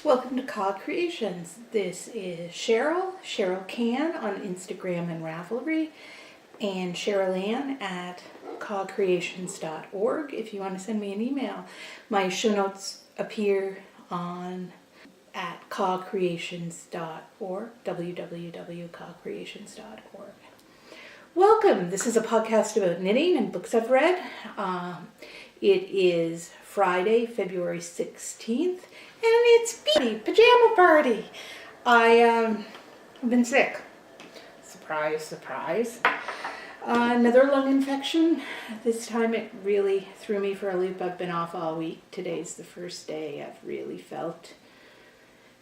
Welcome to CAW Creations. This is Cheryl Can on Instagram and Ravelry, and Cheryl Ann at CAWcreations.org if you want to send me an email. My show notes appear at CAWcreations.org, www.CAWcreations.org. Welcome. This is a podcast about knitting and books I've read. It is Friday, February 16th. And it's pajama party. I've been sick. Surprise, surprise. Another lung infection. This time it really threw me for a loop. I've been off all week. Today's the first day I've really felt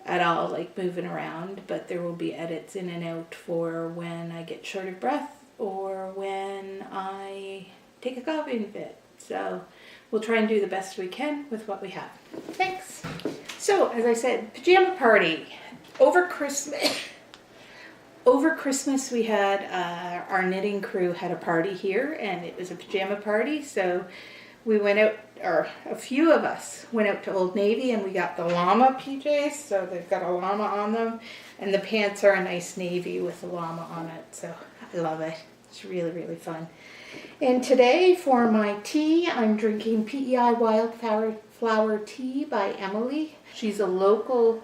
at all like moving around. But there will be edits in and out for when I get short of breath or when I take a coughing fit. So we'll try and do the best we can with what we have. Thanks. So, as I said, pajama party. Over Christmas we had, our knitting crew had a party here, and it was a pajama party. So we went out, or a few of us went out to Old Navy, and we got the llama PJs. So they've got a llama on them, and the pants are a nice navy with a llama on it. So I love it. It's really, really fun. And today for my tea, I'm drinking PEI Wildflower Tea by Emily. She's a local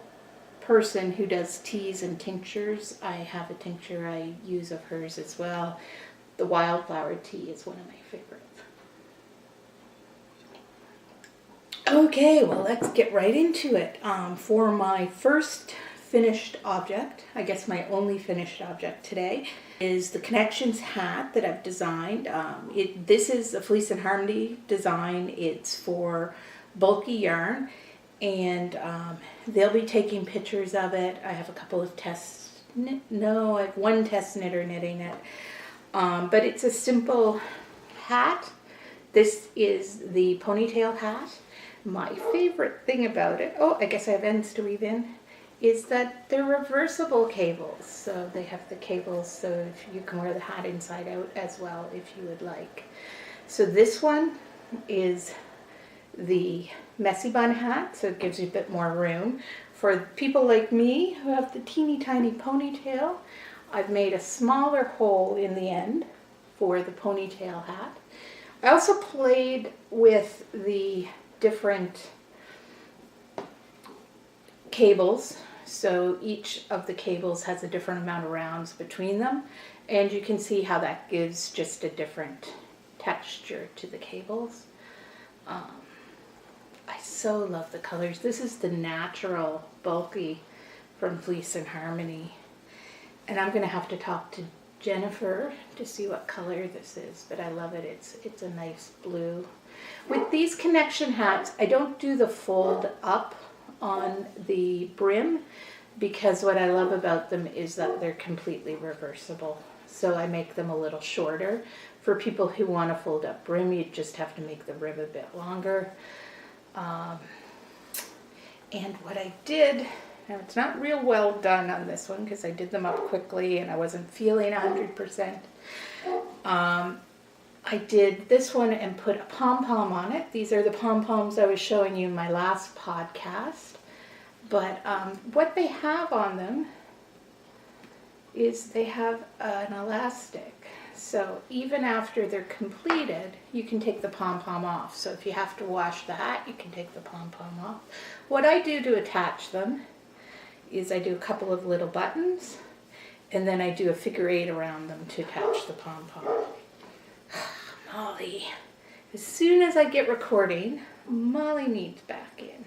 person who does teas and tinctures. I have a tincture I use of hers as well. The wildflower tea is one of my favorites. Okay, well, let's get right into it. For my first finished object, I guess my only finished object today, is the Connections hat that I've designed. This is a Fleece and Harmony design. It's for bulky yarn, and they'll be taking pictures of it. I have a couple of I have one test knitter knitting it, but it's a simple hat. This is the ponytail hat. My favorite thing about it, I guess I have ends to weave in, is that they're reversible cables. So they have the cables so if you can wear the hat inside out as well if you would like. So this one is the messy bun hat, so it gives you a bit more room. For people like me who have the teeny tiny ponytail, I've made a smaller hole in the end for the ponytail hat. I also played with the different cables, so each of the cables has a different amount of rounds between them, and you can see how that gives just a different texture to the cables. I so love the colors. This is the natural bulky from Fleece and Harmony, and I'm gonna have to talk to Jennifer to see what color this is, but I love it. It's a nice blue. With these connection hats, I don't do the fold up on the brim because what I love about them is that they're completely reversible. So I make them a little shorter. For people who want a fold up brim, you just have to make the rib a bit longer. And what I did, now it's not real well done on this one because I did them up quickly and I wasn't feeling 100%. I did this one and put a pom-pom on it. These are the pom-poms I was showing you in my last podcast. But what they have on them is they have an elastic. So even after they're completed, you can take the pom-pom off. So if you have to wash the hat, you can take the pom-pom off. What I do to attach them is I do a couple of little buttons, and then I do a figure 8 around them to attach the pom-pom. Molly. As soon as I get recording, Molly needs back in.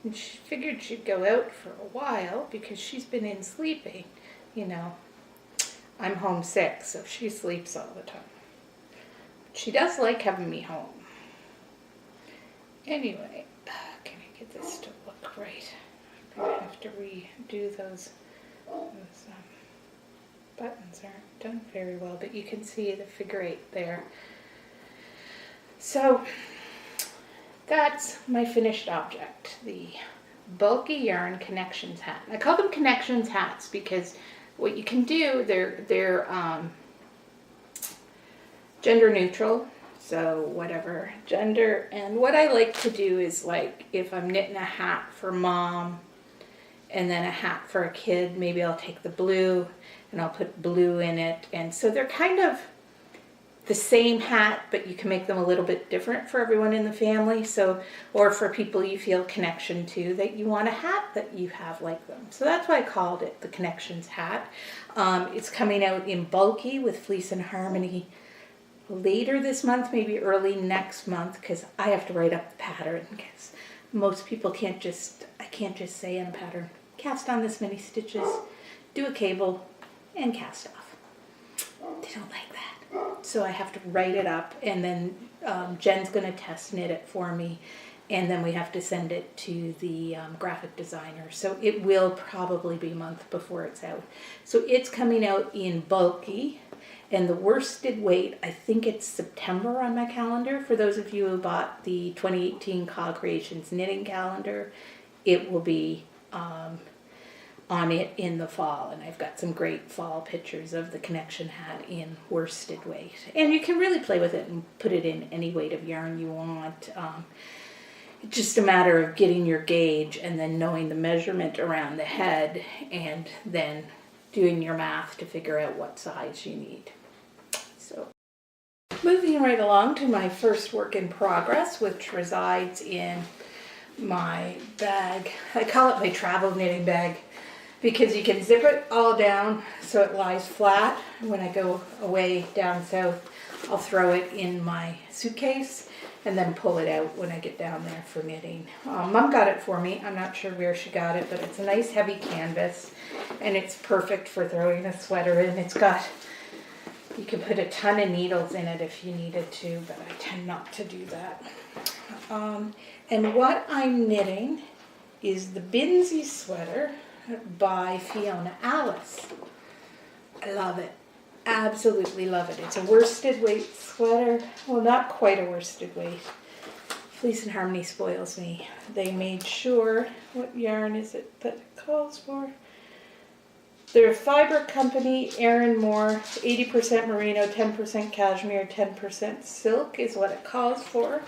And she figured she'd go out for a while because she's been in sleeping. You know, I'm homesick, so she sleeps all the time. She does like having me home. Anyway, can I get this to look right? I'm going to have to redo those buttons aren't done very well, but you can see the figure 8 there. So that's my finished object, the bulky yarn Connections hat. I call them Connections hats because what you can do, they're gender neutral, so whatever gender. And what I like to do is, like, if I'm knitting a hat for mom and then a hat for a kid. Maybe I'll take the blue and I'll put blue in it. And so they're kind of the same hat, but you can make them a little bit different for everyone in the family. So, or for people you feel connection to, that you want a hat that you have like them. So that's why I called it the Connections hat. It's coming out in bulky with Fleece and Harmony later this month, maybe early next month, because I have to write up the pattern, because most people can't just, I can't just say in a pattern, cast on this many stitches, do a cable, and cast off. They don't like that. So I have to write it up, and then Jen's going to test knit it for me, and then we have to send it to the graphic designer. So it will probably be a month before it's out. So it's coming out in bulky, and the worsted weight, I think it's September on my calendar. For those of you who bought the 2018 CAWcreations knitting calendar, it will be on it in the fall, and I've got some great fall pictures of the Connection hat in worsted weight, and you can really play with it and put it in any weight of yarn you want. It's just a matter of getting your gauge and then knowing the measurement around the head, and then doing your math to figure out what size you need. So moving right along to my first work in progress, which resides in my bag. I call it my travel knitting bag, because you can zip it all down so it lies flat. When I go away down south, I'll throw it in my suitcase and then pull it out when I get down there for knitting. Mom got it for me. I'm not sure where she got it, but it's a nice heavy canvas, and it's perfect for throwing a sweater in. It's got, you can put a ton of needles in it if you needed to, but I tend not to do that. And what I'm knitting is the Binsey sweater by Fiona Alice. I love it. Absolutely love it. It's a worsted weight sweater. Well, not quite a worsted weight. Fleece and Harmony spoils me. They made sure, what yarn is it that it calls for? They're a fiber company, Erin Moore, 80% merino, 10% cashmere, 10% silk is what it calls for.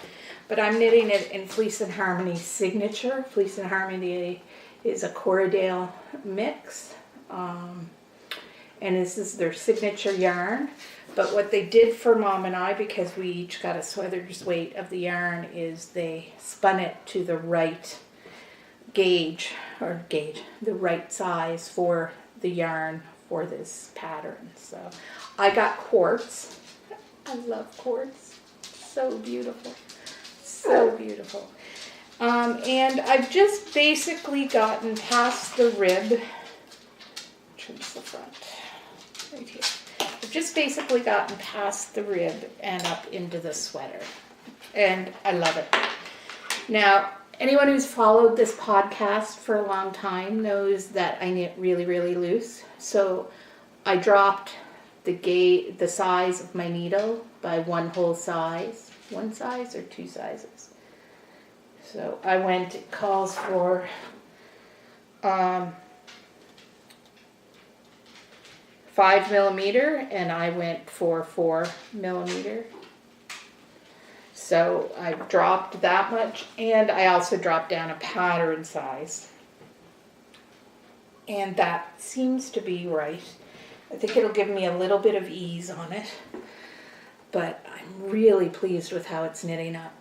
But I'm knitting it in Fleece and Harmony signature. Fleece and Harmony is a Corriedale mix, and this is their signature yarn. But what they did for Mom and I, because we each got a sweater's weight of the yarn, is they spun it to the right gauge, the right size for the yarn for this pattern. So I got quartz. I love quartz. So beautiful. So beautiful. And I've just basically gotten past the rib, which is the front, right here. I've just basically gotten past the rib and up into the sweater, and I love it. Now, anyone who's followed this podcast for a long time knows that I knit really, really loose. So I dropped the size of my needle by one whole size. One size or two sizes? So I went, it calls for 5 millimeter, and I went for 4 millimeter. So I dropped that much, and I also dropped down a pattern size. And that seems to be right. I think it'll give me a little bit of ease on it, but I'm really pleased with how it's knitting up.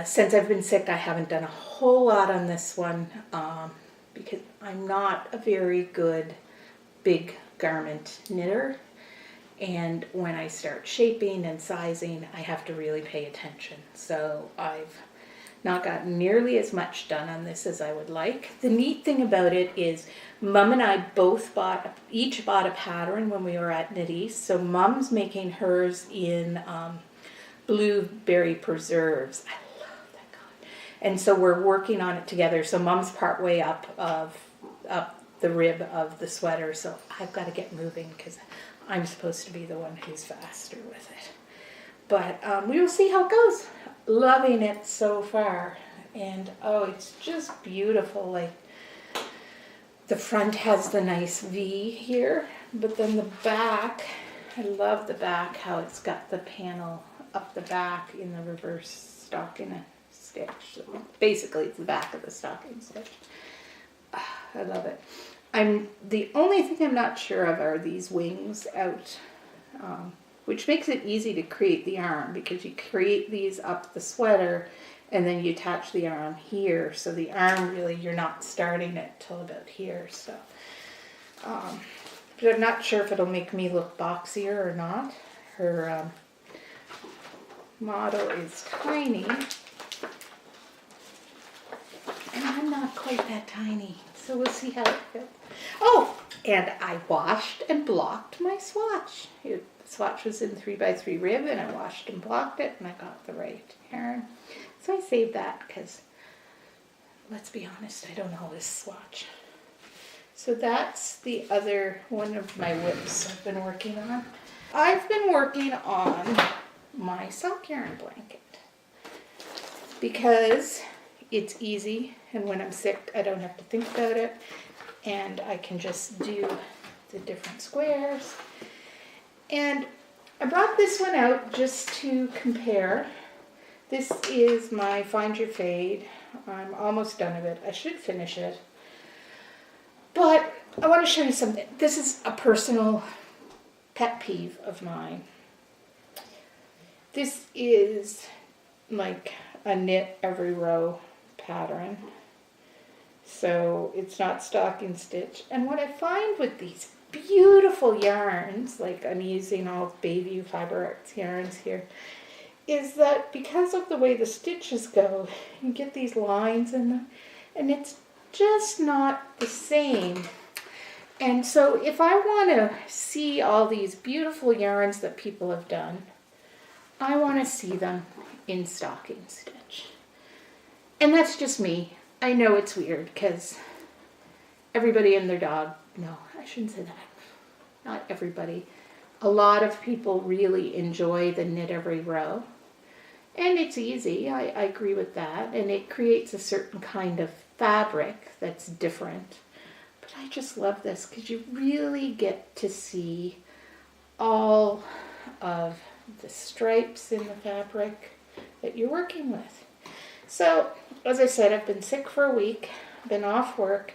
Since I've been sick, I haven't done a whole lot on this one, because I'm not a very good big garment knitter, and when I start shaping and sizing, I have to really pay attention. So I've not gotten nearly as much done on this as I would like. The neat thing about it is Mum and I both each bought a pattern when we were at Knit East. So Mum's making hers in blueberry preserves. I love that color. And so we're working on it together. So Mum's part way up the rib of the sweater. So I've got to get moving because I'm supposed to be the one who's faster with it. But we will see how it goes. Loving it so far. And oh, it's just beautiful. Like, the front has the nice V here, but then the back, I love the back, how it's got the panel up the back in the reverse stocking stitch. So basically it's the back of the stocking stitch. I love it. The only thing I'm not sure of are these wings out, which makes it easy to create the arm, because you create these up the sweater and then you attach the arm here. So the arm, really, you're not starting it till about here. So, but I'm not sure if it'll make me look boxier or not. Her model is tiny, and I'm not quite that tiny. So we'll see how it goes. Oh, and I washed and blocked my swatch. The swatch was in 3x3 rib, and I washed and blocked it, and I got the right yarn. So I saved that because, let's be honest, I don't always swatch. So that's the other one of my whips I've been working on. I've been working on my sock yarn blanket because it's easy, and when I'm sick I don't have to think about it, and I can just do the different squares. And I brought this one out just to compare. This is my Find Your Fade. I'm almost done with it. I should finish it. But I want to show you something. This is a personal pet peeve of mine. This is like a knit every row pattern. So it's not stocking stitch. And what I find with these beautiful yarns, like I'm using all Bayview Fiber Arts yarns here, is that because of the way the stitches go, you get these lines in them, and it's just not the same. And so if I want to see all these beautiful yarns that people have done, I want to see them in stocking stitch. And that's just me. I know it's weird because everybody and their dog, no, I shouldn't say that. Not everybody. A lot of people really enjoy the knit every row. And it's easy, I agree with that. And it creates a certain kind of fabric that's different. But I just love this because you really get to see all of the stripes in the fabric that you're working with. So, as I said, I've been sick for a week, been off work,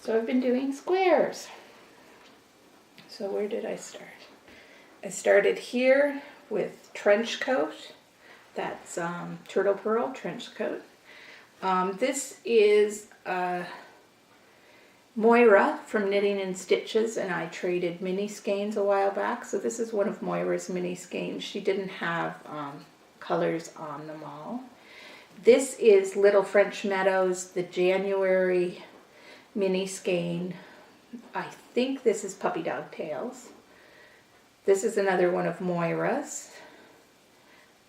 so I've been doing squares. So where did I start? I started here with trench coat. That's turtle pearl trench coat. This is Moira from Knitting and Stitches, and I traded mini skeins a while back. So this is one of Moira's mini skeins. She didn't have colors on them all. This is Little French Meadows, the January mini skein. I think this is Puppy Dog Tails. This is another one of Moira's.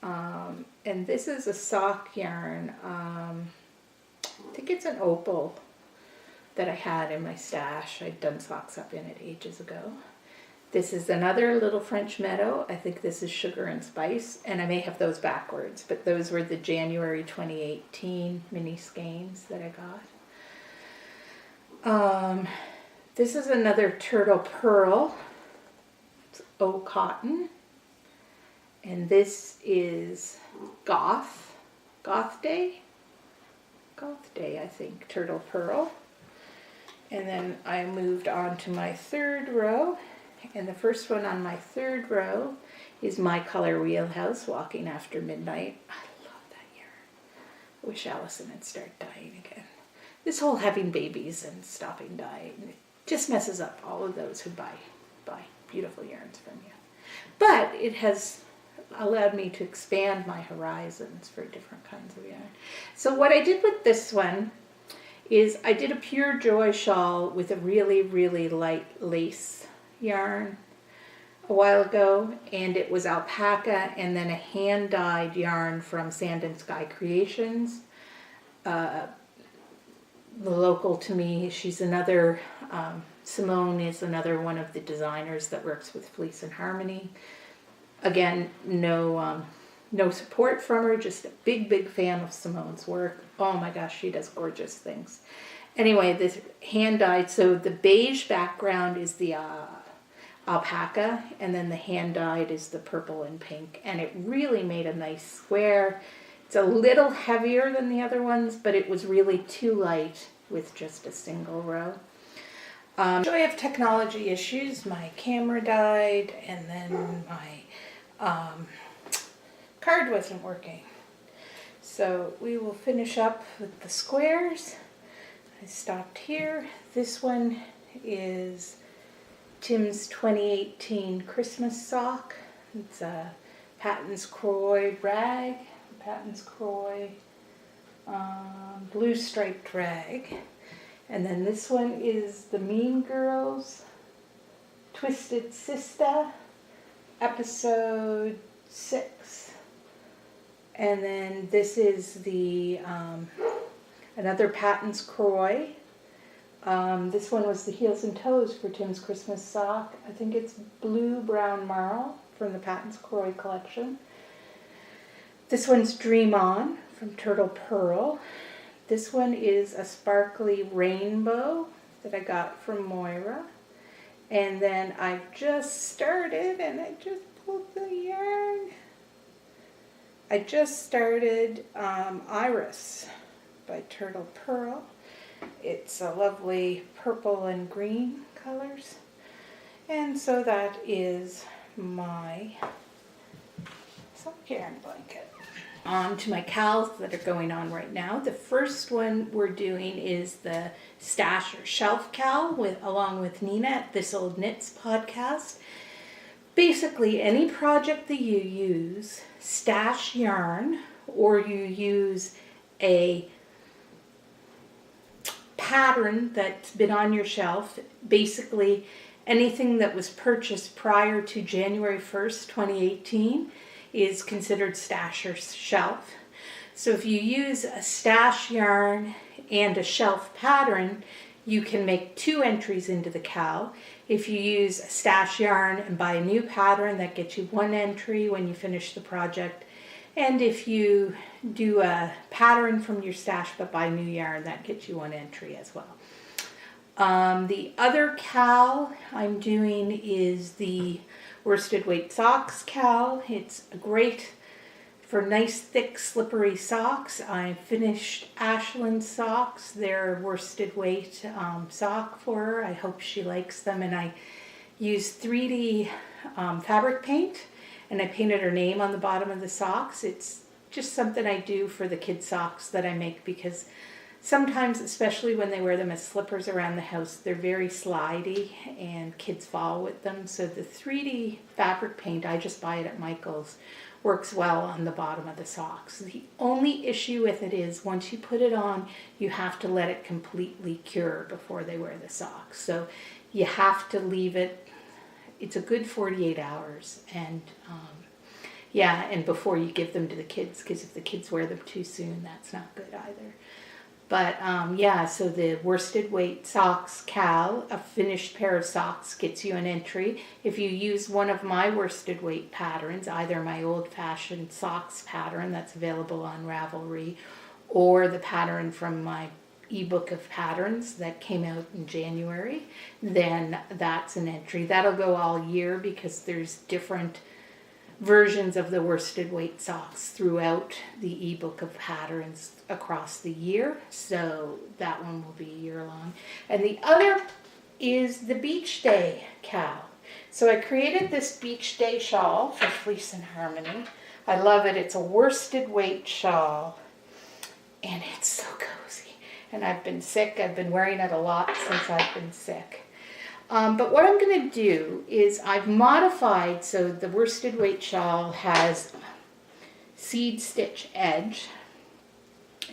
And this is a sock yarn. I think it's an opal that I had in my stash. I'd done socks up in it ages ago. This is another Little French Meadow. I think this is Sugar and Spice, and I may have those backwards, but those were the January 2018 mini skeins that I got. This is another Turtle Pearl. It's O Cotton. And this is Goth Day, I think, Turtle Pearl. And then I moved on to my third row, and the first one on my third row is My Color Wheelhouse, Walking After Midnight. I love that yarn. I wish Allison had started dyeing again. This whole having babies and stopping dyeing, it just messes up all of those who buy beautiful yarns from you. But it has allowed me to expand my horizons for different kinds of yarn. So what I did with this one is I did a Pure Joy shawl with a really, really light lace yarn a while ago, and it was alpaca and then a hand-dyed yarn from Sand and Sky Creations. Local to me, she's another, Simone is another one of the designers that works with Fleece and Harmony. Again, no support from her, just a big, big fan of Simone's work. Oh my gosh, she does gorgeous things. Anyway, this hand-dyed, so the beige background is the alpaca, and then the hand-dyed is the purple and pink, and it really made a nice square. It's a little heavier than the other ones, but it was really too light with just a single row. Joy of technology issues. My camera died, and then my card wasn't working. So we will finish up with the squares. I stopped here. This one is Tim's 2018 Christmas sock. It's a Patton's Croy rag, Patton's Croy blue striped rag. And then this one is the Mean Girls Twisted Sister, episode 6. And then this is the another Patton's Croy. This one was the Heels and Toes for Tim's Christmas sock. I think it's Blue Brown Marl from the Patton's Croy collection. This one's Dream On from Turtle Pearl. This one is a sparkly rainbow that I got from Moira. And then I've just started, and I just pulled the yarn. I just started Iris by Turtle Pearl. It's a lovely purple and green colors. And so that is my sock yarn blanket. On to my CAWs that are going on right now. The first one we're doing is the Stash or Shelf CAW along with Nina at This Old Knits podcast. Basically, any project that you use stash yarn, or you use a pattern that's been on your shelf, basically anything that was purchased prior to January 1st, 2018 is considered stash or shelf. So if you use a stash yarn and a shelf pattern, you can make 2 entries into the CAW. If you use a stash yarn and buy a new pattern, that gets you 1 entry when you finish the project. And if you do a pattern from your stash but buy new yarn, that gets you 1 entry as well. The other CAW I'm doing is the worsted weight socks CAW. It's great for nice, thick, slippery socks. I finished Ashlyn's socks, their worsted weight sock for her. I hope she likes them. And I used 3D fabric paint, and I painted her name on the bottom of the socks. It's just something I do for the kids' socks that I make, because sometimes, especially when they wear them as slippers around the house, they're very slidey and kids fall with them. So the 3D fabric paint, I just buy it at Michael's, works well on the bottom of the socks. The only issue with it is once you put it on, you have to let it completely cure before they wear the socks. So you have to leave it, it's a good 48 hours. And yeah, and before you give them to the kids, because if the kids wear them too soon, that's not good either. But yeah, so the worsted weight socks CAW, a finished pair of socks, gets you an entry. If you use one of my worsted weight patterns, either my old-fashioned socks pattern that's available on Ravelry, or the pattern from my ebook of patterns that came out in January, then that's an entry. That'll go all year because there's different versions of the worsted weight socks throughout the ebook of patterns across the year, so that one will be year long. And the other is the Beach Day CAW. So I created this Beach Day shawl for Fleece and Harmony. I love it. It's a worsted weight shawl, and it's so cozy. And I've been sick. I've been wearing it a lot since I've been sick. But what I'm going to do is I've modified, so the worsted weight shawl has seed stitch edge,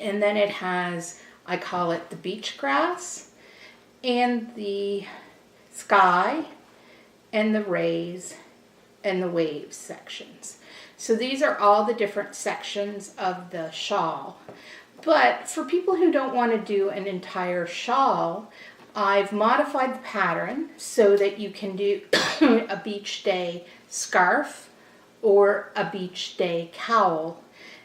and then it has, I call it the beach grass, and the sky, and the rays, and the waves sections. So these are all the different sections of the shawl. But for people who don't want to do an entire shawl, I've modified the pattern so that you can do a beach day scarf or a beach day cowl.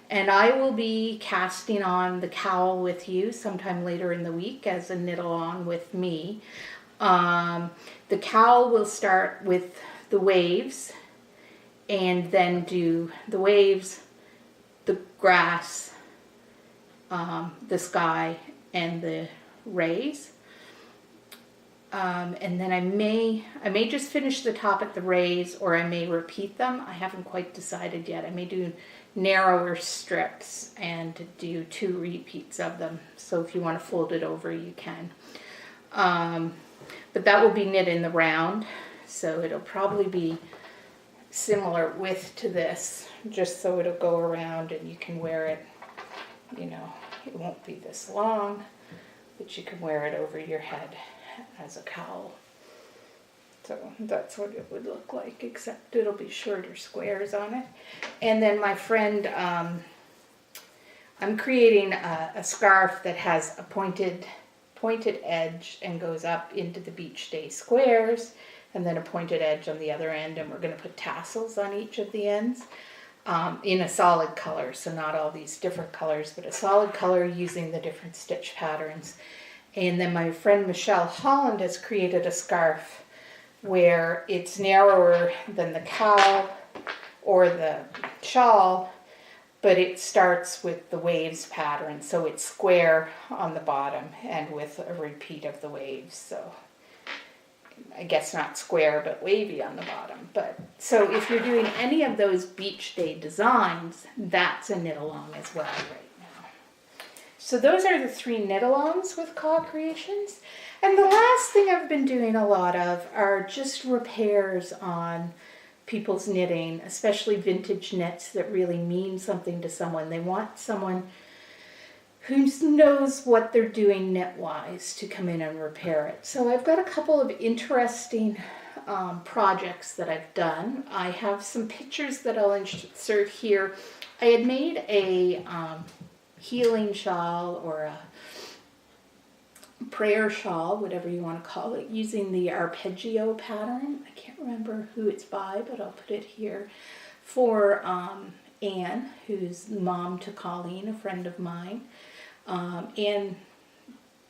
And I will be casting on the cowl with you sometime later in the week as a knit along with me. The cowl will start with the waves, and then do the waves, the grass, the sky, and the rays. And then I may just finish the top at the rays, or I may repeat them. I haven't quite decided yet. I may do narrower strips and do 2 repeats of them. So if you want to fold it over, you can. But that will be knit in the round, so it'll probably be similar width to this, just so it'll go around and you can wear it, you know, it won't be this long, but you can wear it over your head as a cowl. So that's what it would look like, except it'll be shorter squares on it. And then my friend, I'm creating a scarf that has a pointed edge and goes up into the beach day squares, and then a pointed edge on the other end, and we're going to put tassels on each of the ends in a solid color, so not all these different colors, but a solid color using the different stitch patterns. And then my friend Michelle Holland has created a scarf where it's narrower than the cowl or the shawl, but it starts with the waves pattern, so it's square on the bottom and with a repeat of the waves. So I guess not square, but wavy on the bottom. But so if you're doing any of those beach day designs, that's a knit along as well right now. So those are the 3 knit alongs with CAW Creations. And the last thing I've been doing a lot of are just repairs on people's knitting, especially vintage knits that really mean something to someone. They want someone who knows what they're doing knit-wise to come in and repair it. So I've got a couple of interesting projects that I've done. I have some pictures that I'll insert here. I had made a healing shawl or a prayer shawl, whatever you want to call it, using the arpeggio pattern. I can't remember who it's by, but I'll put it here. For Anne, who's mom to Colleen, a friend of mine. Anne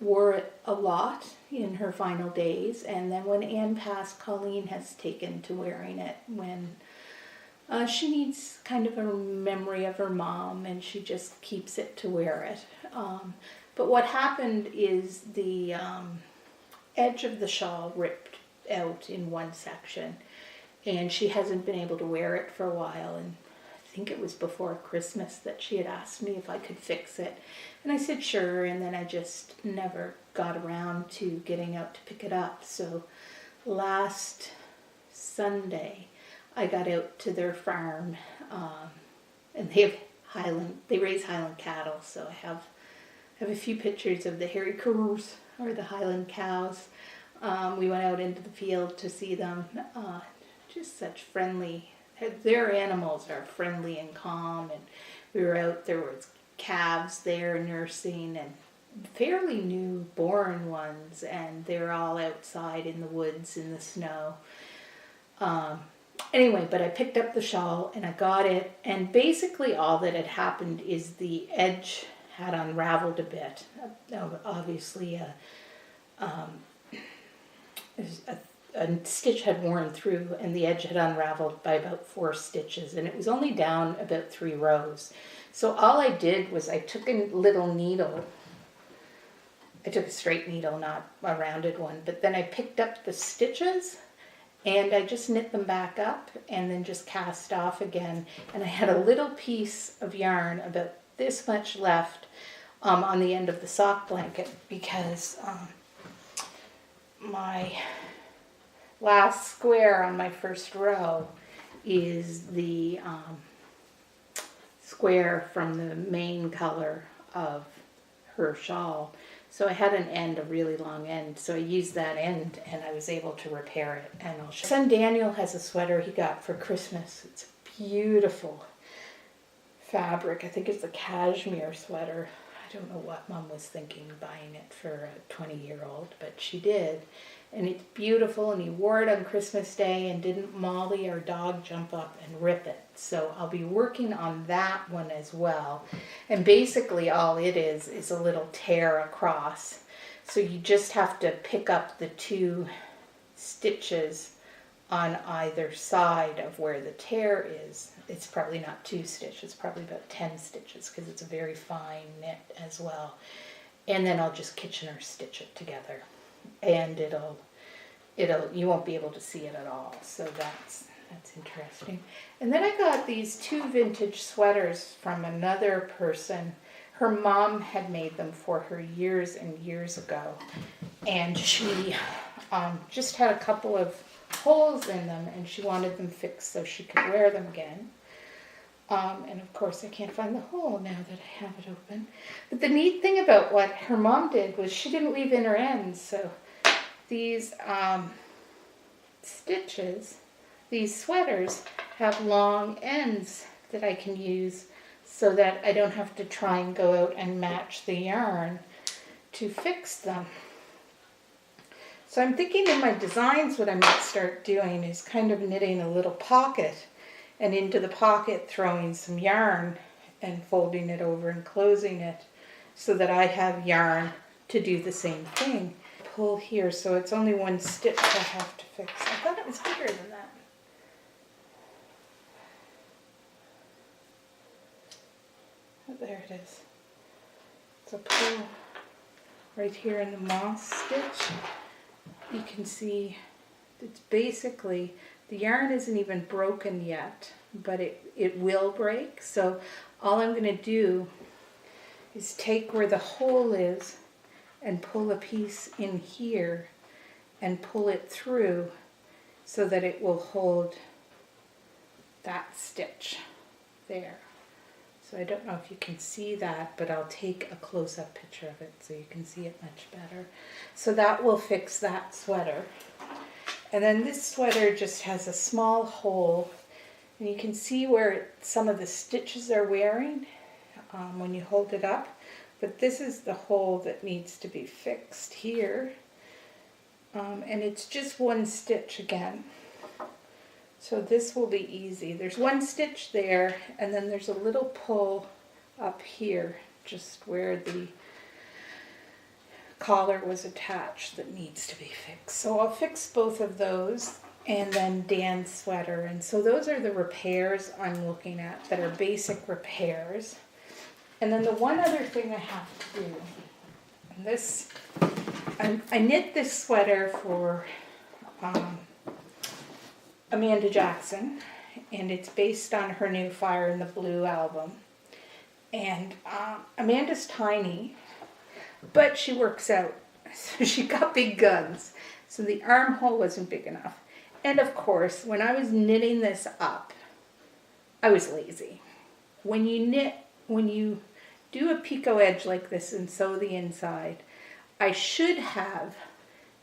wore it a lot in her final days, and then when Anne passed, Colleen has taken to wearing it when she needs kind of a memory of her mom, and she just keeps it to wear it. But what happened is the edge of the shawl ripped out in one section, and she hasn't been able to wear it for a while, and I think it was before Christmas that she had asked me if I could fix it. And I said sure, and then I just never got around to getting out to pick it up. So last Sunday I got out to their farm, and they raise Highland cattle, so I have a few pictures of the hairy cows, or the Highland cows. We went out into the field to see them. Just such friendly, their animals are friendly and calm, and we were out, there was calves there nursing, and fairly newborn ones, and they're all outside in the woods in the snow. Anyway, but I picked up the shawl and I got it, and basically all that had happened is the edge had unraveled a bit. Obviously a stitch had worn through, and the edge had unraveled by about 4 stitches, and it was only down about 3 rows. So all I did was I took a little needle. I took a straight needle, not a rounded one, but then I picked up the stitches and I just knit them back up and then just cast off again. And I had a little piece of yarn about this much left on the end of the sock blanket, because my last square on my first row is the square from the main color of her shawl. So I had an end, a really long end, so I used that end and I was able to repair it. And I'll show. Son Daniel has a sweater he got for Christmas. It's beautiful fabric. I think it's a cashmere sweater. I don't know what Mom was thinking buying it for a 20-year-old, but she did. And it's beautiful, and he wore it on Christmas Day, and didn't Molly, our dog, jump up and rip it. So I'll be working on that one as well. And basically all it is a little tear across. So you just have to pick up the 2 stitches on either side of where the tear is. It's probably not 2 stitches, it's probably about 10 stitches, because it's a very fine knit as well. and then I'll just Kitchener stitch it together, and you won't be able to see it at all. So that's interesting. And then I got these 2 vintage sweaters from another person. Her mom had made them for her years and years ago, and she just had a couple of holes in them, and she wanted them fixed so she could wear them again. And of course I can't find the hole now that I have it open. But the neat thing about what her mom did was she didn't leave inner ends. So these stitches, these sweaters, have long ends that I can use so that I don't have to try and go out and match the yarn to fix them. So I'm thinking in my designs what I might start doing is kind of knitting a little pocket, and into the pocket throwing some yarn and folding it over and closing it so that I have yarn to do the same thing. Pull here, so it's only 1 stitch I have to fix. I thought it was bigger than that. Oh, there it is. So pull right here in the moss stitch. You can see it's basically, the yarn isn't even broken yet, but it will break. So all I'm going to do is take where the hole is and pull a piece in here and pull it through so that it will hold that stitch there. So I don't know if you can see that, but I'll take a close-up picture of it so you can see it much better. So that will fix that sweater. And then this sweater just has a small hole, and you can see where some of the stitches are wearing when you hold it up. But this is the hole that needs to be fixed here. And it's just 1 stitch again. So this will be easy. There's 1 stitch there, and then there's a little pull up here, just where the collar was attached, that needs to be fixed. So I'll fix both of those, and then Dan's sweater. And so those are the repairs I'm looking at that are basic repairs. And then the one other thing I have to do, and this, I knit this sweater for Amanda Jackson, and it's based on her new Fire in the Blue album. And Amanda's tiny, but she works out, so she got big guns. So the armhole wasn't big enough. And of course, when I was knitting this up, I was lazy. When you do a picot edge like this and sew the inside, I should have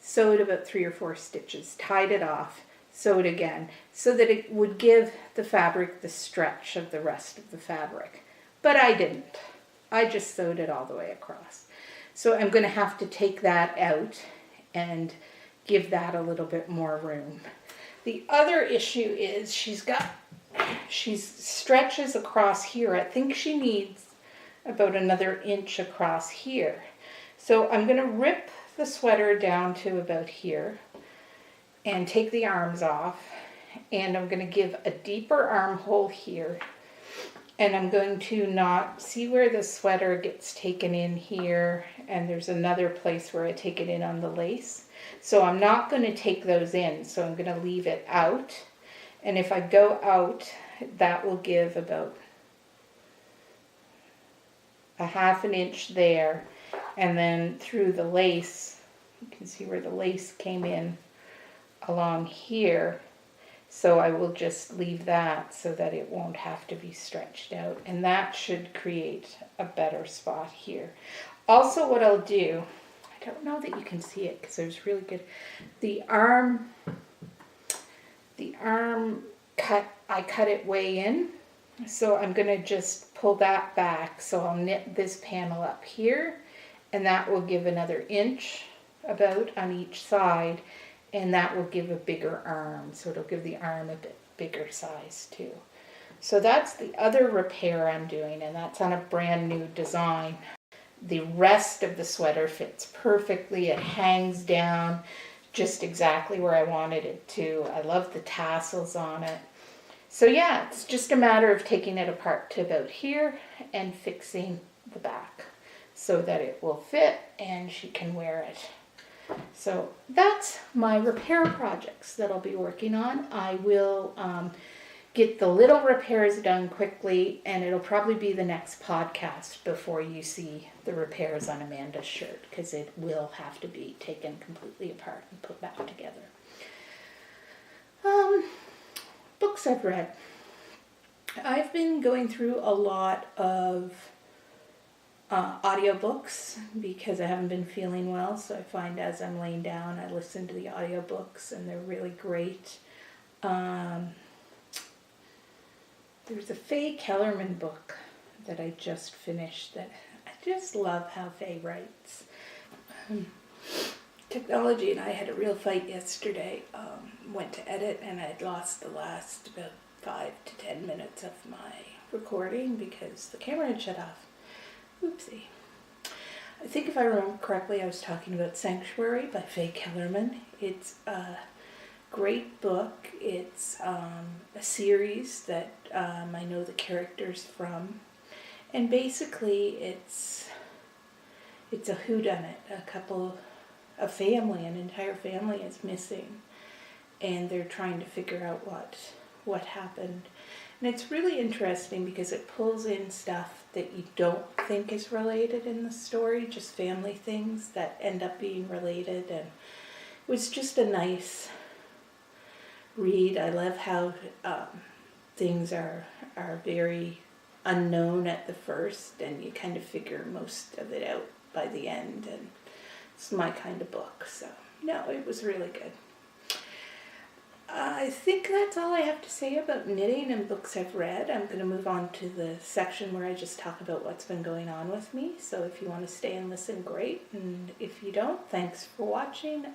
sewed about 3 or 4 stitches, tied it off, sewed again, so that it would give the fabric the stretch of the rest of the fabric. But I didn't. I just sewed it all the way across. So I'm going to have to take that out and give that a little bit more room. The other issue is she stretches across here. I think she needs about another inch across here. So I'm going to rip the sweater down to about here and take the arms off, and I'm going to give a deeper armhole here, and I'm going to not see where the sweater gets taken in here, and there's another place where I take it in on the lace. So I'm not going to take those in, so I'm going to leave it out. And if I go out, that will give about a 1/2 inch there, and then through the lace, you can see where the lace came in along here. So I will just leave that so that it won't have to be stretched out, and that should create a better spot here. Also, what I'll do, I don't know that you can see it because there's really good, the arm cut, I cut it way in, so I'm going to just pull that back. So I'll knit this panel up here, and that will give another inch about on each side, and that will give a bigger arm. So it'll give the arm a bit bigger size too. So that's the other repair I'm doing, and that's on a brand new design. The rest of the sweater fits perfectly. It hangs down just exactly where I wanted it to. I love the tassels on it. So yeah, it's just a matter of taking it apart to about here and fixing the back. so that it will fit and she can wear it. So that's my repair projects that I'll be working on. I will get the little repairs done quickly, and it'll probably be the next podcast before you see the repairs on Amanda's shirt, because it will have to be taken completely apart and put back together. Books I've read. I've been going through a lot of audiobooks because I haven't been feeling well, so I find as I'm laying down I listen to the audiobooks and they're really great. There's a Faye Kellerman book that I just finished that I just love how Faye writes. Technology and I had a real fight yesterday. Went to edit and I'd lost the last about 5 to 10 minutes of my recording because the camera had shut off. Oopsie. I think if I remember correctly, I was talking about Sanctuary by Faye Kellerman. It's a great book. It's a series that I know the characters from. And basically it's a whodunit. A family, an entire family is missing. And they're trying to figure out what happened. And it's really interesting because it pulls in stuff that you don't think is related in the story, just family things that end up being related. And it was just a nice read. I love how things are very unknown at the first, and you kind of figure most of it out by the end. And it's my kind of book. So, no, it was really good. I think that's all I have to say about knitting and books I've read. I'm going to move on to the section where I just talk about what's been going on with me. So if you want to stay and listen, great. And if you don't, thanks for watching.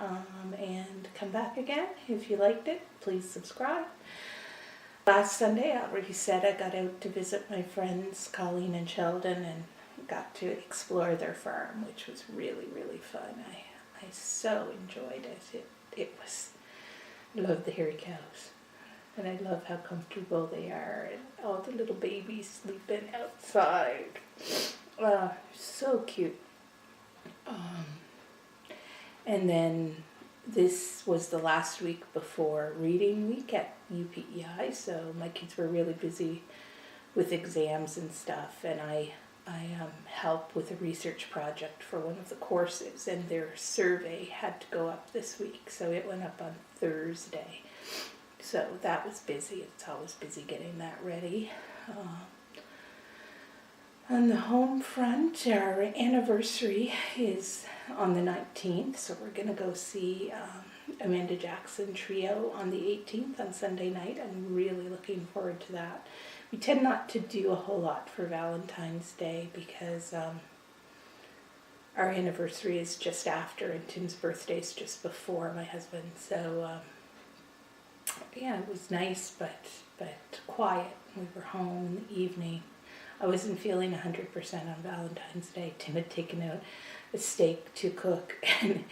And come back again. If you liked it, please subscribe. Last Sunday, I already said I got out to visit my friends, Colleen and Sheldon, and got to explore their farm, which was really, really fun. I so enjoyed it. It was... I love the hairy cows, and I love how comfortable they are, and all the little babies sleeping outside. So cute. And then this was the last week before reading week at UPEI, so my kids were really busy with exams and stuff, and I help with a research project for one of the courses, and their survey had to go up this week, so it went up on Thursday. So that was busy. It's always busy getting that ready. On the home front, our anniversary is on the 19th, so we're going to go see Amanda Jackson Trio on the 18th on Sunday night. I'm really looking forward to that. We tend not to do a whole lot for Valentine's Day because our anniversary is just after and Tim's birthday is just before my husband. So yeah, it was nice but quiet. We were home in the evening. I wasn't feeling 100% on Valentine's Day. Tim had taken out a steak to cook, and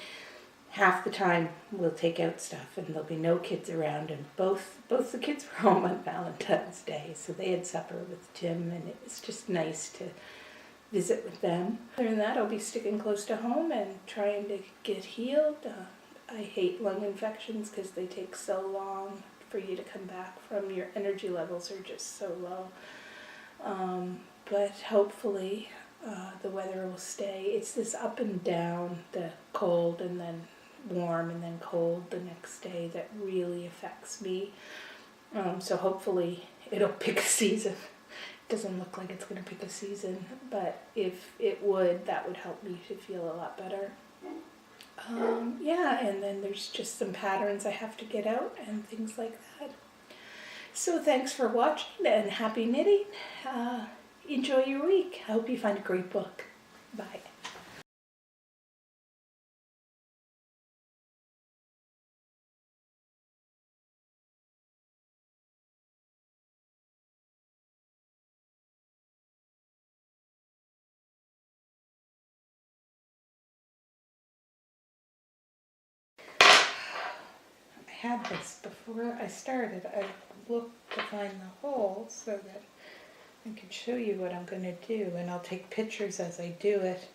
half the time we'll take out stuff and there'll be no kids around, and both the kids were home on Valentine's Day, so they had supper with Tim, and it was just nice to visit with them. Other than that, I'll be sticking close to home and trying to get healed. I hate lung infections because they take so long for you to come back from. Your energy levels are just so low. But hopefully the weather will stay. It's this up and down, the cold and then warm and then cold the next day, that really affects me. So hopefully it'll pick a season. It doesn't look like it's going to pick a season, but if it would, that would help me to feel a lot better. Yeah, and then there's just some patterns I have to get out and things like that. So thanks for watching and happy knitting. Enjoy your week. I hope you find a great book. Bye. I had this before I started. I looked to find the hole so that I can show you what I'm going to do, and I'll take pictures as I do it.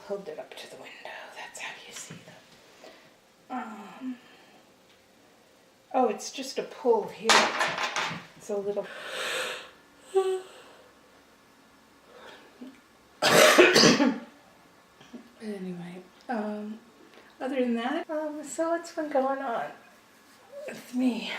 Hold it up to the window. That's how you see them. Oh, it's just a pull here. It's a little. Anyway, other than that, so what's been going on with me?